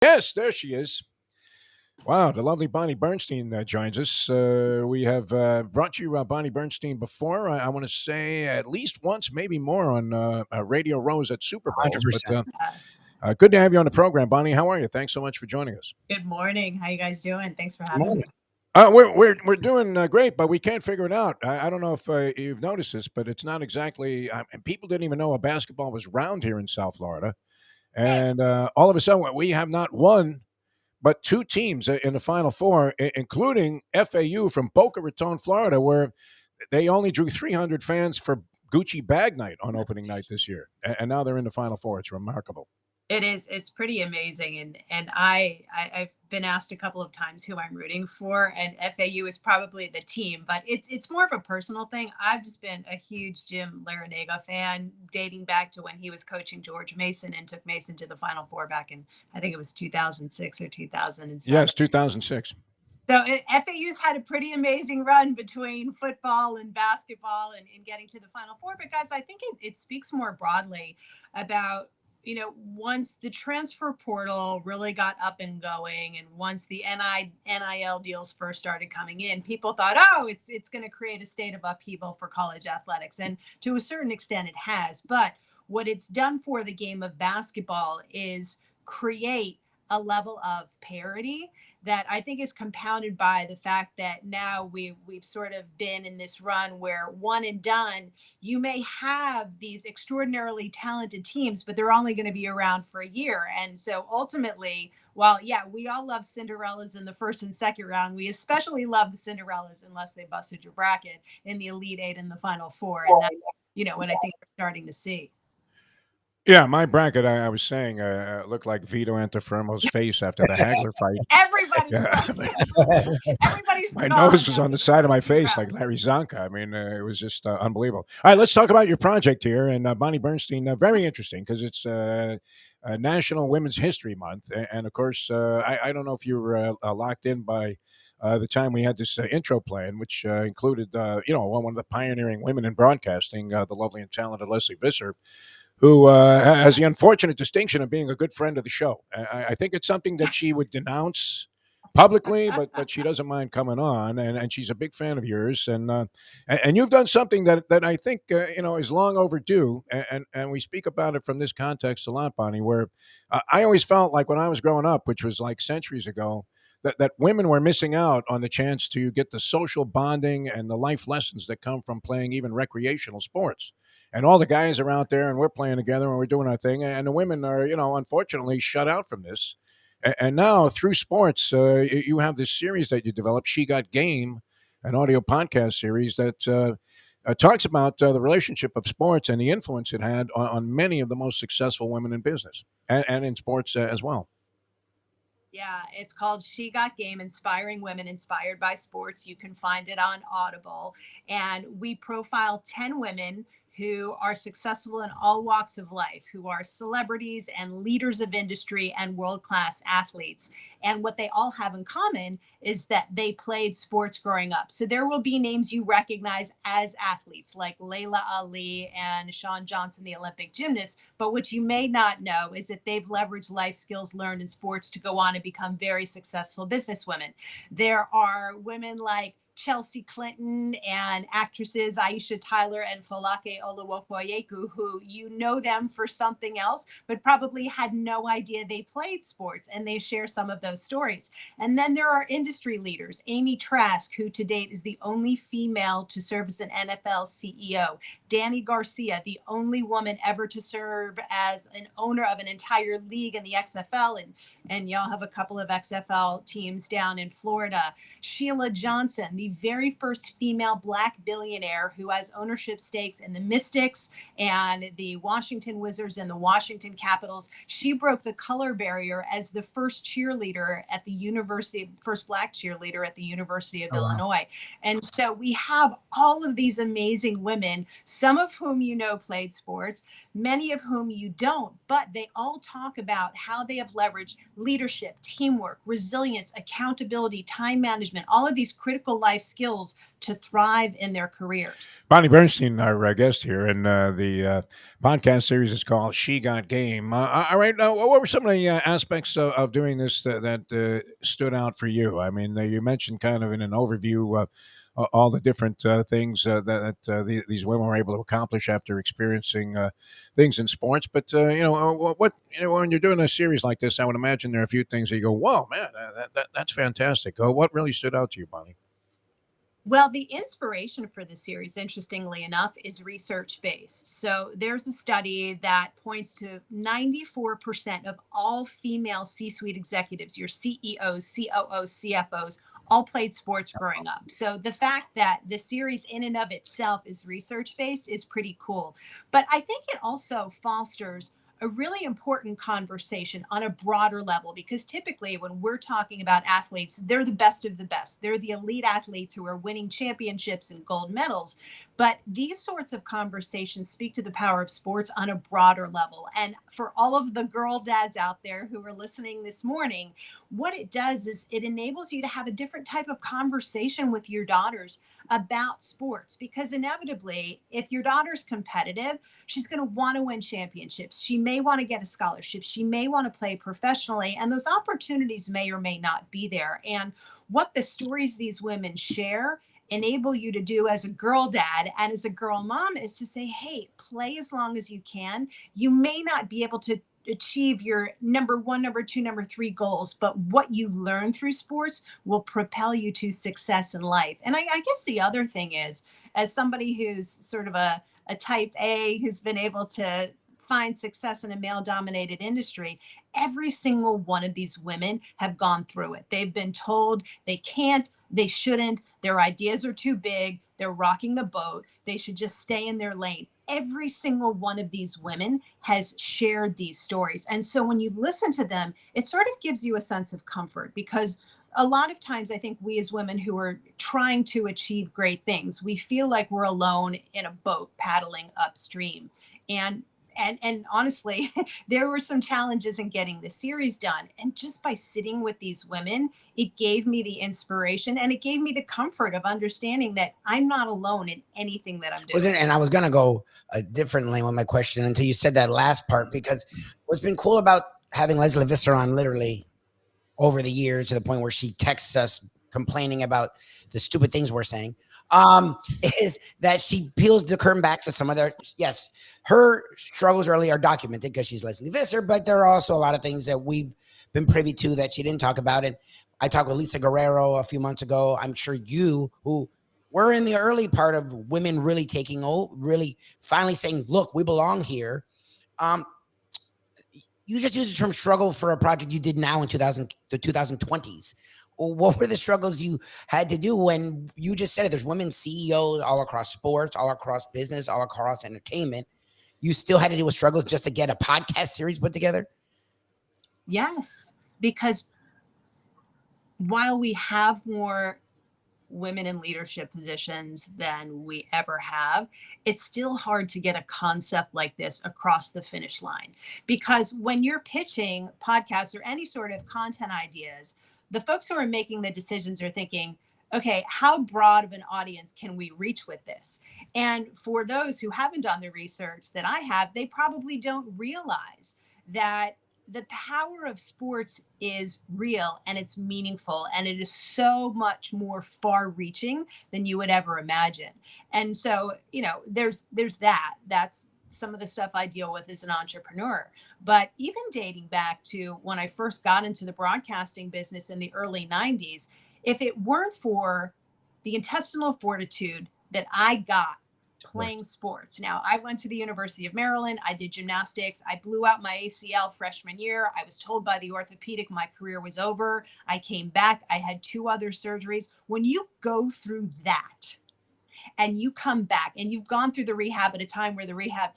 Yes, there she is. Wow, the lovely Bonnie Bernstein joins us. We have brought you Bonnie Bernstein before. I want to say at least once, maybe more, on Radio Rose at Super Bowls. But 100%. Yes. good to have you on the program, Bonnie. How are you? Thanks so much for joining us. Good morning. How you guys doing? Thanks for Come having on. me. We're doing great, but we can't figure it out. I don't know if you've noticed this, but it's not exactly. And people didn't even know a basketball was round here in South Florida, and all of a sudden we have not won but two teams in the Final Four, including FAU from Boca Raton, Florida, where they only drew 300 fans for Gucci Bag Night on opening night this year, and now they're in the Final Four. It's remarkable. It is. It's pretty amazing, and I've been asked a couple of times who I'm rooting for, and FAU is probably the team, but it's more of a personal thing. I've just been a huge Jim Larinaga fan, dating back to when he was coaching George Mason and took Mason to the Final Four back in, I think it was 2006 or 2007. Yes, 2006. So FAU's had a pretty amazing run between football and basketball and getting to the Final Four. But guys, I think it speaks more broadly about, once the transfer portal really got up and going, and once the NIL deals first started coming in, people thought, oh, it's going to create a state of upheaval for college athletics. And to a certain extent it has. But what it's done for the game of basketball is create a level of parity that I think is compounded by the fact that now we've sort of been in this run where one and done, you may have these extraordinarily talented teams, but they're only going to be around for a year. And so ultimately, while yeah, we all love Cinderellas in the first and second round, we especially love the Cinderellas unless they busted your bracket in the Elite Eight and the Final Four. And that's, what I think we're starting to see. Yeah, my bracket, I was saying, looked like Vito Antifermo's face after the Hagler fight. Everybody's Yeah, everybody's my gone nose was on after the the side of my first face round. like Larry Zonka. I mean, it was just unbelievable. All right, let's talk about your project here. And Bonnie Bernstein, very interesting because it's National Women's History Month. And of course, I don't know if you were locked in by the time we had this intro plan, which included, one of the pioneering women in broadcasting, the lovely and talented Leslie Visser, who has the unfortunate distinction of being a good friend of the show. I think it's something that she would denounce publicly, but she doesn't mind coming on, and she's a big fan of yours, and you've done something that I think is long overdue, and we speak about it from this context a lot, Bonnie. Where I always felt like when I was growing up, which was like centuries ago, that women were missing out on the chance to get the social bonding and the life lessons that come from playing even recreational sports. And all the guys are out there and we're playing together and we're doing our thing. And the women are, unfortunately shut out from this. And now through sports, you have this series that you developed, She Got Game, an audio podcast series that talks about the relationship of sports and the influence it had on many of the most successful women in business and in sports as well. Yeah, it's called She Got Game, Inspiring Women Inspired by Sports. You can find it on Audible. And we profile 10 women who are successful in all walks of life, who are celebrities and leaders of industry and world-class athletes. And what they all have in common is that they played sports growing up. So there will be names you recognize as athletes, like Layla Ali and Shawn Johnson, the Olympic gymnast. But what you may not know is that they've leveraged life skills learned in sports to go on and become very successful businesswomen. There are women like Chelsea Clinton and actresses Aisha Tyler and Folake Oluwapoyeku, who you know them for something else, but probably had no idea they played sports, and they share some of those stories. And then there are industry leaders, Amy Trask, who to date is the only female to serve as an NFL CEO, Danny Garcia, the only woman ever to serve as an owner of an entire league in the XFL, and y'all have a couple of XFL teams down in Florida, Sheila Johnson, the very first female Black billionaire who has ownership stakes in the Mystics and the Washington Wizards and the Washington Capitals. She broke the color barrier as the first cheerleader at the university, first Black cheerleader at the University of Illinois. And so we have all of these amazing women, some of whom played sports, many of whom you don't, but they all talk about how they have leveraged leadership, teamwork, resilience, accountability, time management, all of these critical life life skills to thrive in their careers. Bonnie Bernstein, our guest here, and the podcast series is called "She Got Game." All right, now what were some of the aspects of doing this that stood out for you? I mean, you mentioned kind of in an overview all the different things these women were able to accomplish after experiencing things in sports. But what when you're doing a series like this, I would imagine there are a few things that you go, "Whoa, man, that's fantastic." What really stood out to you, Bonnie? Well, the inspiration for the series, interestingly enough, is research based. So there's a study that points to 94% of all female C suite executives, your CEOs, COOs, CFOs, all played sports growing up. So the fact that the series, in and of itself, is research based is pretty cool. But I think it also fosters a really important conversation on a broader level, because typically when we're talking about athletes, they're the best of the best. They're the elite athletes who are winning championships and gold medals. But these sorts of conversations speak to the power of sports on a broader level. And for all of the girl dads out there who are listening this morning, what it does is it enables you to have a different type of conversation with your daughters about sports, because inevitably, if your daughter's competitive, she's going to want to win championships. She may want to get a scholarship. She may want to play professionally, and those opportunities may or may not be there. And what the stories these women share enable you to do as a girl dad and as a girl mom is to say, hey, play as long as you can. You may not be able to achieve your number one, number two, number three goals, but what you learn through sports will propel you to success in life. And I guess the other thing is, as somebody who's sort of a type A who's been able to find success in a male dominated industry, every single one of these women have gone through it. They've been told they can't, they shouldn't, their ideas are too big, they're rocking the boat, they should just stay in their lane. Every single one of these women has shared these stories. And so when you listen to them, it sort of gives you a sense of comfort, because a lot of times I think we as women who are trying to achieve great things, we feel like we're alone in a boat paddling upstream. And and honestly, there were some challenges in getting the series done. And just by sitting with these women, it gave me the inspiration and it gave me the comfort of understanding that I'm not alone in anything that I'm doing. Wasn't and I was gonna go a different lane with my question until you said that last part, because what's been cool about having Leslie Visser on literally over the years to the point where she texts us complaining about the stupid things we're saying, is that she peels the curtain back to some of their, yes, her struggles early are documented because she's Leslie Visser, but there are also a lot of things that we've been privy to that she didn't talk about. And I talked with Lisa Guerrero a few months ago. I'm sure you, who were in the early part of women really taking over, really finally saying, look, we belong here. Um, you just used the term struggle for a project you did now in the 2020s. What were the struggles you had to do when you just said it? There's women CEOs all across sports, all across business, all across entertainment. You still had to deal with struggles just to get a podcast series put together? Yes, because while we have more women in leadership positions than we ever have, it's still hard to get a concept like this across the finish line. Because when you're pitching podcasts or any sort of content ideas, the folks who are making the decisions are thinking, okay, how broad of an audience can we reach with this? And for those who haven't done the research that I have, they probably don't realize that the power of sports is real and it's meaningful and it is so much more far reaching than you would ever imagine. And so, there's that's some of the stuff I deal with as an entrepreneur. But even dating back to when I first got into the broadcasting business in the early 90s, if it weren't for the intestinal fortitude that I got playing sports. Now, I went to the University of Maryland. I did gymnastics. I blew out my ACL freshman year. I was told by the orthopedic my career was over. I came back. I had 2 other surgeries. When you go through that, and you come back and you've gone through the rehab at a time where the rehab,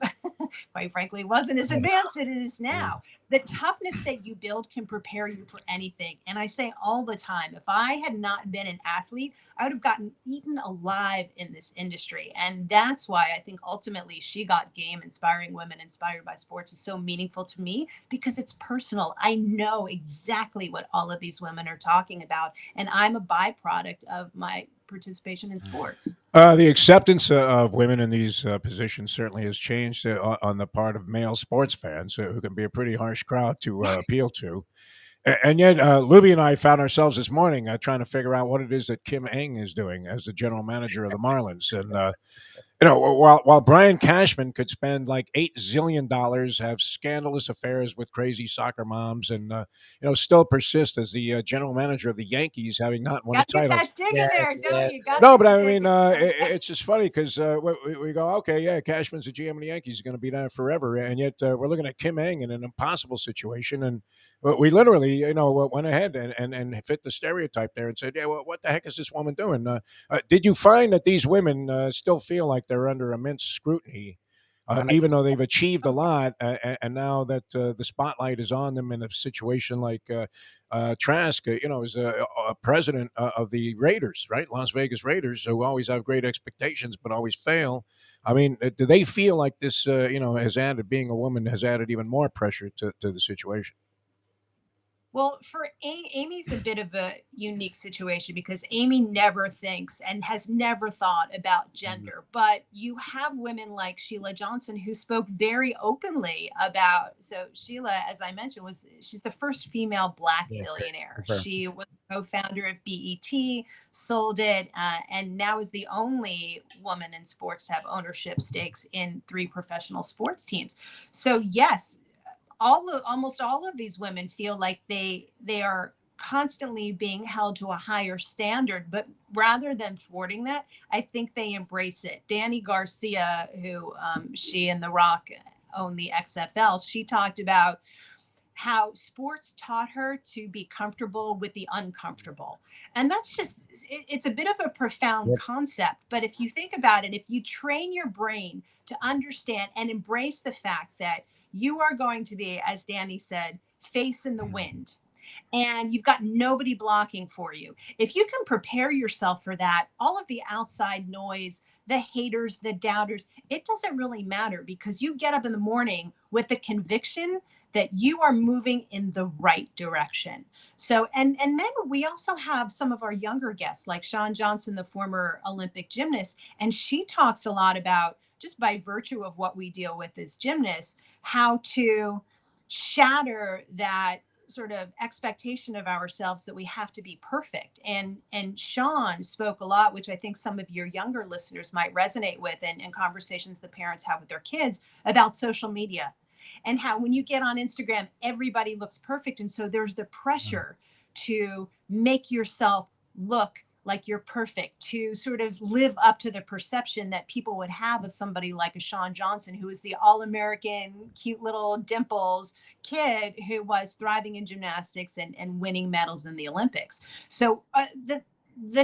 quite frankly, wasn't as advanced as it is now. The toughness that you build can prepare you for anything. And I say all the time, if I had not been an athlete, I would have gotten eaten alive in this industry. And that's why I think ultimately She Got Game, inspiring women inspired by sports, is so meaningful to me, because it's personal. I know exactly what all of these women are talking about. And I'm a byproduct of my participation in sports. The acceptance of women in these positions certainly has changed on the part of male sports fans, who can be a pretty harsh crowd to appeal to. And yet, Luby and I found ourselves this morning trying to figure out what it is that Kim Ng is doing as the general manager of the Marlins. And while Brian Cashman could spend like $8 zillion, have scandalous affairs with crazy soccer moms, and still persist as the general manager of the Yankees, having not won a Got to get title. that dig in there, don't you? Got No, to but I dig mean, it. it's just funny because we go, okay, yeah, Cashman's the GM of the Yankees, he's going to be there forever, and yet we're looking at Kim Ng in an impossible situation, and we literally, went ahead and fit the stereotype there and said, yeah, well, what the heck is this woman doing? Did you find that these women still feel like they're under immense scrutiny? Even though they've achieved a lot, and now that the spotlight is on them in a situation like Trask, is a president of the Raiders, right? Las Vegas Raiders, who always have great expectations but always fail. I mean, do they feel like this, has added, being a woman has added even more pressure to the situation? Well, for Amy's a bit of a unique situation because Amy never thinks and has never thought about gender. But you have women like Sheila Johnson who spoke very openly about. So Sheila, as I mentioned, she's the first female Black billionaire. Sure. She was co-founder of BET, sold it, and now is the only woman in sports to have ownership stakes in 3 professional sports teams. So yes, almost all of these women feel like they are constantly being held to a higher standard, but rather than thwarting that, I think they embrace it. Danny Garcia, who she and The Rock own the XFL, she talked about how sports taught her to be comfortable with the uncomfortable. And that's just, it's a bit of a profound concept. But if you think about it, if you train your brain to understand and embrace the fact that you are going to be, as Danny said, face in the wind, and you've got nobody blocking for you. If you can prepare yourself for that, all of the outside noise, the haters, the doubters, it doesn't really matter because you get up in the morning with the conviction that you are moving in the right direction. So, and then we also have some of our younger guests like Shawn Johnson, the former Olympic gymnast, and she talks a lot about, just by virtue of what we deal with as gymnasts, how to shatter that sort of expectation of ourselves that we have to be perfect. And Shawn spoke a lot, which I think some of your younger listeners might resonate with, in conversations the parents have with their kids about social media, and how when you get on Instagram, everybody looks perfect. And so there's the pressure to make yourself look like you're perfect, to sort of live up to the perception that people would have of somebody like a Shawn Johnson, who is the all-American, cute little dimples kid who was thriving in gymnastics and winning medals in the Olympics. So the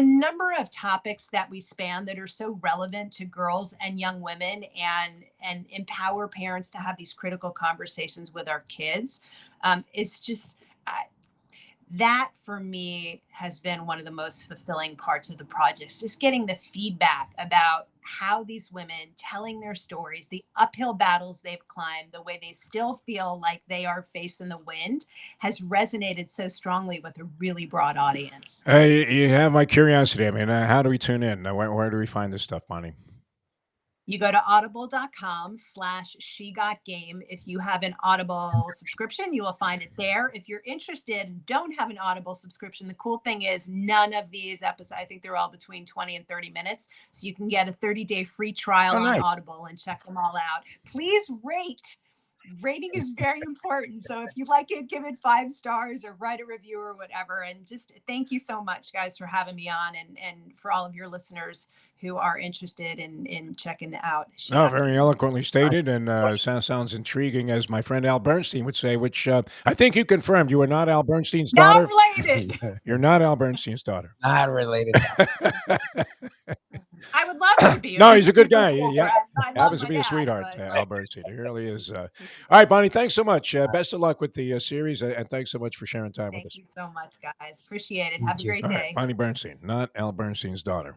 number of topics that we span that are so relevant to girls and young women and empower parents to have these critical conversations with our kids is just that for me has been one of the most fulfilling parts of the project, just getting the feedback about how these women telling their stories, the uphill battles they've climbed, the way they still feel like they are facing the wind, has resonated so strongly with a really broad audience. You have my curiosity. I mean, how do we tune in? Where do we find this stuff, Bonnie? You go to audible.com/SheGotGame. If you have an Audible subscription, you will find it there. If you're interested and don't have an Audible subscription, the cool thing is none of these episodes, I think they're all between 20 and 30 minutes. So you can get a 30-day free trial on Audible and check them all out. Please rate. Rating is very important. So if you like it, give it 5 stars or write a review or whatever. And just thank you so much, guys, for having me on, and for all of your listeners who are interested in checking it out. Very eloquently stated, and sounds intriguing, as my friend Al Bernstein would say, which I think you confirmed. You are not Al Bernstein's daughter. Not related. You're not Al Bernstein's daughter. Not related. I would love to be. No, he's a good guy. Cool. Yeah, happens to be a sweetheart, Al Bernstein. He really is. All right, Bonnie, thanks so much. Best of luck with the series, and thanks so much for sharing time with us. Thank you so much, guys. Appreciate it. Have a great day. Bonnie Bernstein, not Al Bernstein's daughter.